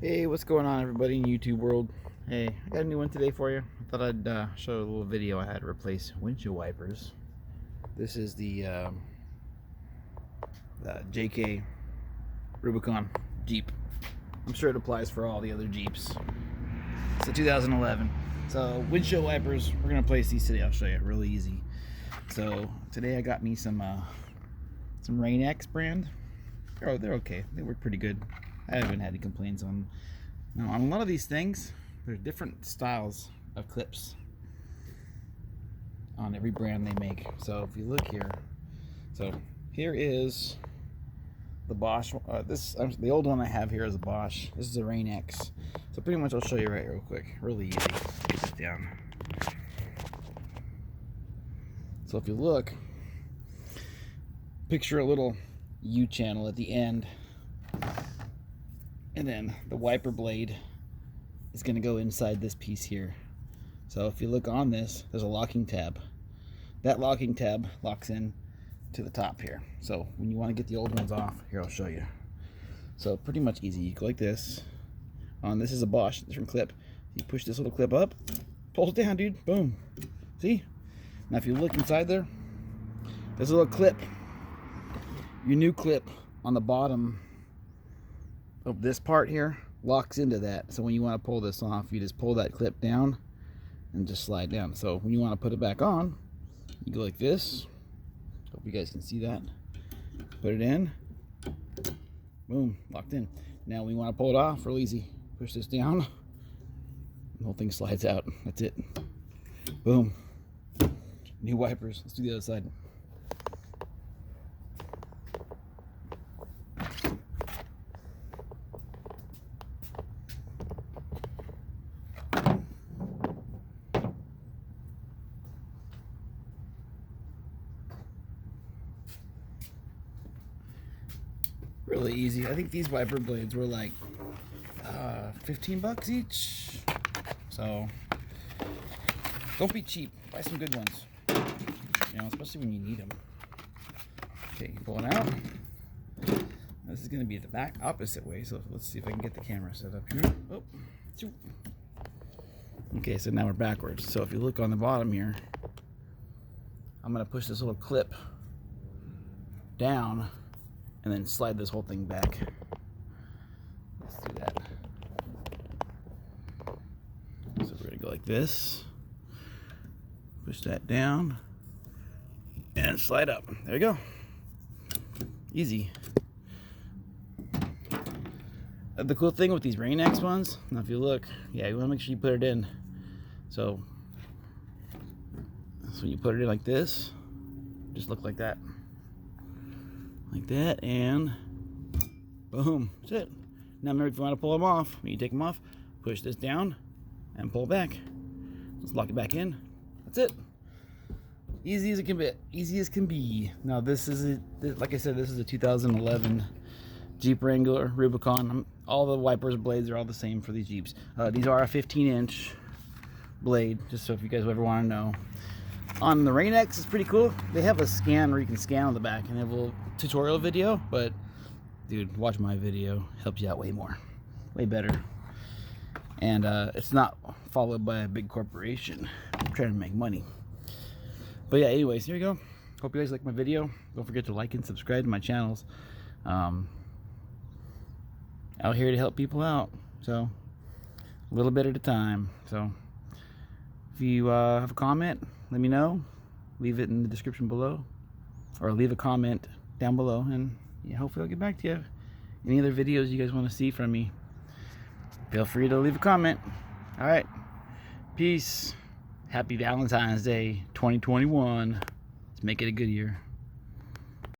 Hey, what's going on, everybody in YouTube world? Hey, I got a new one today for you. I thought I'd show a little video. I had to replace windshield wipers. This is the JK Rubicon Jeep. I'm sure it applies for all the other Jeeps. It's a 2011. So windshield wipers, we're gonna replace these today. I'll show you, really easy. So today I got me some Rain-X brand. Oh, they're okay. They work pretty good. I haven't had any complaints on them. Now, on a lot of these things, there's different styles of clips on every brand they make. So if you look here, so here is the Bosch. The old one I have here is a Bosch. This is a Rain-X. So pretty much I'll show you right real quick. Really easy. Get this down. So if you look, picture a little U channel at the end. And then the wiper blade is going to go inside this piece here. So if you look on this, there's a locking tab. That locking tab locks in to the top here. So when you want to get the old ones off, here I'll show you. So pretty much easy. You go like this. This is a Bosch, different clip. You push this little clip up, pulls down, dude. Boom. See? Now if you look inside there, there's a little clip. Your new clip on the bottom of this part here locks into that. So when you want to pull this off, you just pull that clip down and just slide down. So when you want to put it back on, you go like this. Hope you guys can see that. Put it in. Boom, locked in. Now when you want to pull it off, real easy. Push this down. The whole thing slides out. That's it. Boom. New wipers. Let's do the other side. Really easy. I think these wiper blades were like 15 bucks each. So don't be cheap. Buy some good ones. You know, especially when you need them. Okay, pull it out. This is going to be the back opposite way. So let's see if I can get the camera set up here. Oh. Okay, so now we're backwards. So if you look on the bottom here, I'm going to push this little clip down and then slide this whole thing back. Let's do that. So we're gonna go like this. Push that down and slide up. There you go. Easy. The cool thing with these Rain-X ones, now if you look, yeah, you wanna make sure you put it in. So when you put it in like this, just look like that. Like that, and boom, that's it. Now remember, if you want to pull them off, when you take them off, push this down and pull back. Let's lock it back in. That's it. Easy as it can be. Easy as can be. Now this is, like I said, this is a 2011 Jeep Wrangler Rubicon. All the wipers, blades are all the same for these Jeeps. These are a 15-inch blade, just so if you guys ever want to know. On the Rain-X, it's pretty cool. They have a scan where you can scan on the back, and they have a little tutorial video, but dude, watch my video. Helps you out way more, way better. And it's not followed by a big corporation. I'm trying to make money. But yeah, anyways, here you go. Hope you guys like my video. Don't forget to like and subscribe to my channels. Out here to help people out, so a little bit at a time. So if you have a comment, let me know. Leave it in the description below, or leave a comment down below, and yeah, hopefully I'll get back to you. Any other videos you guys want to see from me, feel free to leave a comment. All right, peace. Happy Valentine's Day 2021. Let's make it a good year.